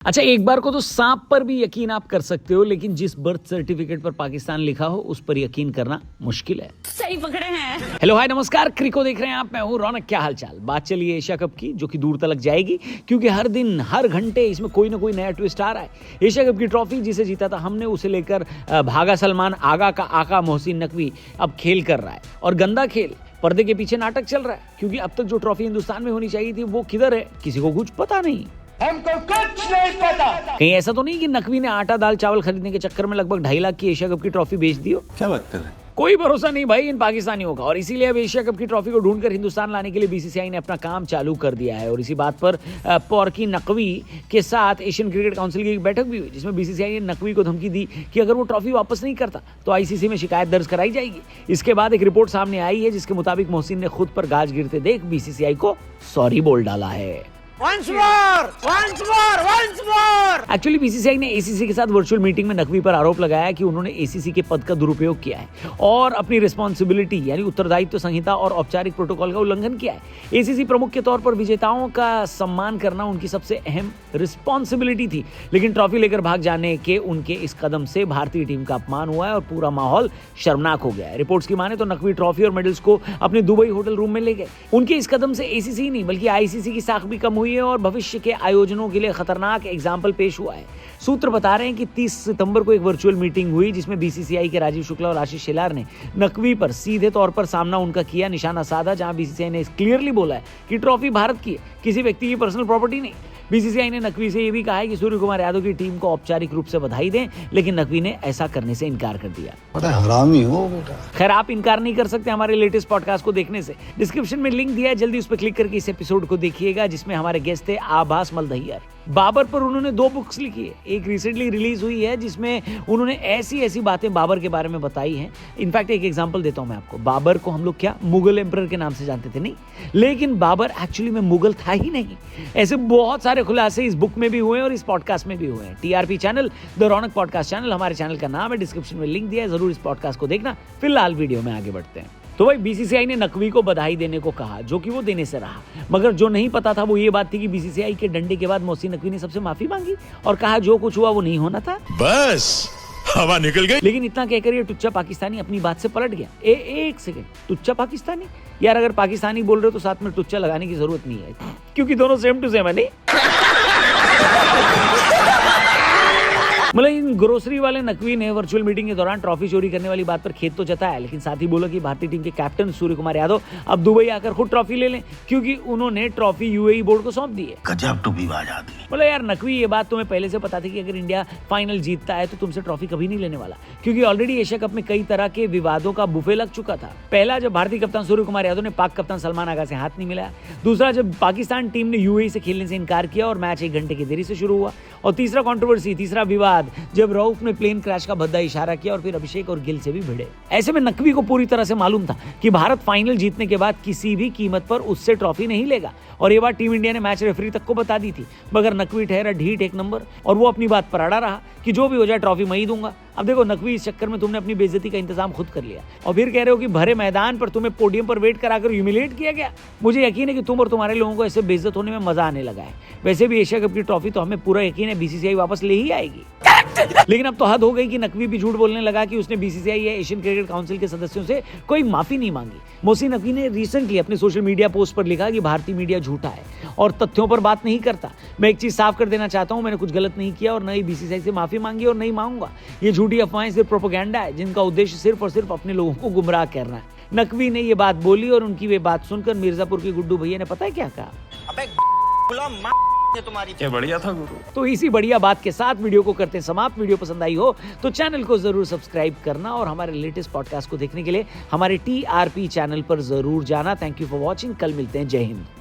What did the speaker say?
अच्छा, एक बार को तो सांप पर भी यकीन आप कर सकते हो, लेकिन जिस बर्थ सर्टिफिकेट पर पाकिस्तान लिखा हो उस पर यकीन करना मुश्किल है। सही पकड़े हैं। हेलो हाय नमस्कार, क्रिको देख रहे हैं आप, मैं हूं रौनक। क्या हालचाल। बात चलिए एशिया कप की, जो कि दूर तलक जाएगी, क्योंकि हर दिन हर घंटे इसमें कोई ना कोई नया ट्विस्ट आ रहा है। एशिया कप की ट्रॉफी जिसे जीता था हमने, उसे लेकर भागा सलमान आगा का आका मोहसिन नकवी अब खेल कर रहा है, और गंदा खेल। पर्दे के पीछे नाटक चल रहा है, क्योंकि अब तक जो ट्रॉफी हिंदुस्तान में होनी चाहिए थी वो किधर है, किसी को कुछ पता नहीं। हमको कुछ नहीं पता। कहीं ऐसा तो नहीं कि नकवी ने आटा दाल चावल खरीदने के चक्कर में लगभग 2.5 लाख की एशिया कप की ट्रॉफी बेच दी हो। क्या बात कर रहे हैं? कोई भरोसा नहीं भाई इन पाकिस्तानियों का, और इसीलिए अब एशिया कप की ट्रॉफी को ढूंढकर हिंदुस्तान लाने के लिए बीसीसीआई ने अपना काम चालू कर दिया है। और इसी बात पर पॉर्की नकवी के साथ एशियन क्रिकेट काउंसिल की एक बैठक भी हुई, जिसमें बीसीसीआई ने नकवी को धमकी दी कि अगर वो ट्रॉफी वापस नहीं करता तो आईसीसी में शिकायत दर्ज कराई जाएगी। इसके बाद एक रिपोर्ट सामने आई है, जिसके मुताबिक मोहसिन ने खुद पर गाज गिरते देख बीसीसीआई को सॉरी बोल डाला है। एक्चुअली बीसीसीआई ने एसीसी के साथ वर्चुअल मीटिंग में नकवी पर आरोप लगाया कि उन्होंने एसीसी के पद का दुरुपयोग किया है और अपनी रिस्पॉन्सिबिलिटी यानी उत्तरदायित्व संहिता और औपचारिक प्रोटोकॉल का उल्लंघन किया है। एसीसी प्रमुख के तौर पर विजेताओं का सम्मान करना उनकी सबसे अहम रिस्पॉन्सिबिलिटी थी, लेकिन ट्रॉफी लेकर भाग जाने के उनके इस कदम से भारतीय टीम का अपमान हुआ है और पूरा माहौल शर्मनाक हो गया है। रिपोर्ट्स की माने तो नकवी ट्रॉफी और मेडल्स को अपने दुबई होटल रूम में ले गए। उनके इस कदम से एसीसी नहीं बल्कि आईसीसी की साख भी कम हुई है और भविष्य के आयोजनों के लिए खतरनाक एग्जाम्पल पेश हुआ है। सूत्र बता रहे हैं कि 30 सितंबर को एक वर्चुअल मीटिंग हुई, जिसमें बीसीसीआई के राजीव शुक्ला और आशीष शेलार ने नकवी पर सीधे तौर पर सामना उनका किया, निशाना साधा, जहां बीसीसीआई ने क्लियरली बोला है कि ट्रॉफी भारत की है, किसी व्यक्ति की पर्सनल प्रॉपर्टी नहीं। बीसीसीआई ने नकवी से यह भी कहा है कि सूर्य कुमार यादव की टीम को औपचारिक रूप से बधाई दें, लेकिन नकवी ने ऐसा करने से इनकार कर दिया। बड़ा हरामी हो बेटा। खैर, आप इनकार नहीं कर सकते हमारे लेटेस्ट पॉडकास्ट को देखने से। डिस्क्रिप्शन में लिंक दिया है, जल्दी उस पर क्लिक करके इस एपिसोड को देखिएगा, जिसमें हमारे गेस्ट थे आभास मलदहियर। बाबर पर उन्होंने 2 बुक्स लिखी है। एक रिसेंटली रिलीज हुई है, जिसमें उन्होंने ऐसी बातें बाबर के बारे में बताई हैं। इनफैक्ट एक एग्जांपल देता हूं मैं आपको। बाबर को हम लोग क्या मुगल एम्परर के नाम से जानते थे? नहीं, लेकिन बाबर एक्चुअली में मुगल था ही नहीं। ऐसे बहुत सारे खुलासे इस बुक में भी हुए हैं और इस पॉडकास्ट में भी हुए हैं। TRP channel, the Raunak podcast channel हमारे चैनल का नाम है। डिस्क्रिप्शन में लिंक दिया है, जरूर इस पॉडकास्ट को देखना। फिलहाल वीडियो में आगे बढ़ते हैं। तो भाई बीसीसीआई ने नकवी को बधाई देने को कहा, जो कि वो देने से रहा, मगर जो नहीं पता था वो ये बात थी कि बीसीसीआई के डंडे के बाद मोहसिन नकवी ने सबसे माफी मांगी और कहा जो कुछ हुआ वो नहीं होना था, बस हवा निकल गई। लेकिन इतना कहकर ये टुच्चा पाकिस्तानी अपनी बात से पलट गया। एक सेकंड, टुच्चा पाकिस्तानी? यार, अगर पाकिस्तानी बोल रहे हो तो साथ में टुच्चा लगाने की जरूरत नहीं है, क्योंकि दोनों सेम टू सेम है। नहीं, मतलब इन ग्रोसरी वाले नकवी ने वर्चुअल मीटिंग के दौरान ट्रॉफी चोरी करने वाली बात पर खेद तो जताया, लेकिन साथ ही बोला कि भारतीय टीम के कैप्टन सूर्य कुमार यादव अब दुबई आकर खुद ट्रॉफी ले लें, क्योंकि उन्होंने ट्रॉफी यूएई बोर्ड को सौंप दी है। गजब टूपीबाज आदमी। बोला यार नकवी, ये बात तुम्हें पहले से पता थी कि अगर इंडिया फाइनल जीतता है तो तुमसे ट्रॉफी कभी नहीं लेने वाला, क्योंकि ऑलरेडी एशिया कप में कई तरह के विवादों का बुफे लग चुका था। पहला, जब भारतीय कप्तान सूर्य कुमार यादव ने पाक कप्तान सलमान आगा से हाथ नहीं मिलाया। दूसरा, जब पाकिस्तान टीम ने यूएई से खेलने से इनकार किया और मैच 1 घंटे की देरी से शुरू हुआ। और तीसरा कंट्रोवर्सी, तीसरा विवाद, जब रऊफ ने प्लेन क्रैश का भद्दा इशारा किया और फिर अभिषेक और गिल से भी भिड़े। ऐसे में नकवी को पूरी तरह से मालूम था कि भारत फाइनल जीतने के बाद किसी भी कीमत पर उससे ट्रॉफी नहीं लेगा, और ये बात टीम इंडिया ने मैच रेफरी तक को बता दी थी। मगर नकवी ठहरा ढीठ एक नंबर, और वो अपनी बात पर अड़ा रहा कि जो भी हो जाए ट्रॉफी मैं ही दूंगा। अब देखो नकवी, इस चक्कर में तुमने अपनी बेइज्जती का इंतजाम खुद कर लिया, और फिर कह रहे हो कि भरे मैदान पर तुम्हें पोडियम पर वेट कराकर ह्यूमिलेट किया गया। मुझे यकीन है कि तुम और तुम्हारे लोगों को ऐसे बेइज्जत होने में मजा आने लगा है। वैसे भी एशिया कप की ट्रॉफी तो हमें पूरा यकीन है बीसीसीआई वापस ले ही आएगी। लेकिन अब तो हद हो गई कि नकवी भी झूठ बोलने लगा कि उसने बीसीसीआई या एशियन क्रिकेट काउंसिल के सदस्यों से कोई माफी नहीं मांगी। मोहसिन नकवी ने रिसेंटली अपने सोशल मीडिया पोस्ट पर लिखा कि भारतीय मीडिया झूठा है और तथ्यों पर बात नहीं करता। मैं एक चीज साफ कर देना चाहता हूं, मैंने कुछ गलत नहीं किया और न ही बीसीसीआई से माफी मांगी और नहीं मांगूंगा। ये झूठी अफवाहें सिर्फ प्रोपेगेंडा है, जिनका उद्देश्य सिर्फ और सिर्फ अपने लोगों को गुमराह करना है। नकवी ने ये बात बोली और उनकी वे बात सुनकर मिर्जापुर के गुड्डू भैया ने पता है क्या कहा? अबे गुलाम तुम्हारी क्या बढ़िया था गुरु। तो इसी बढ़िया बात के साथ वीडियो को करते हैं समाप्त। वीडियो पसंद आई हो तो चैनल को जरूर सब्सक्राइब करना, और हमारे लेटेस्ट पॉडकास्ट को देखने के लिए हमारे टीआरपी चैनल पर जरूर जाना। Thank you for watching. कल मिलते हैं। जय हिंद।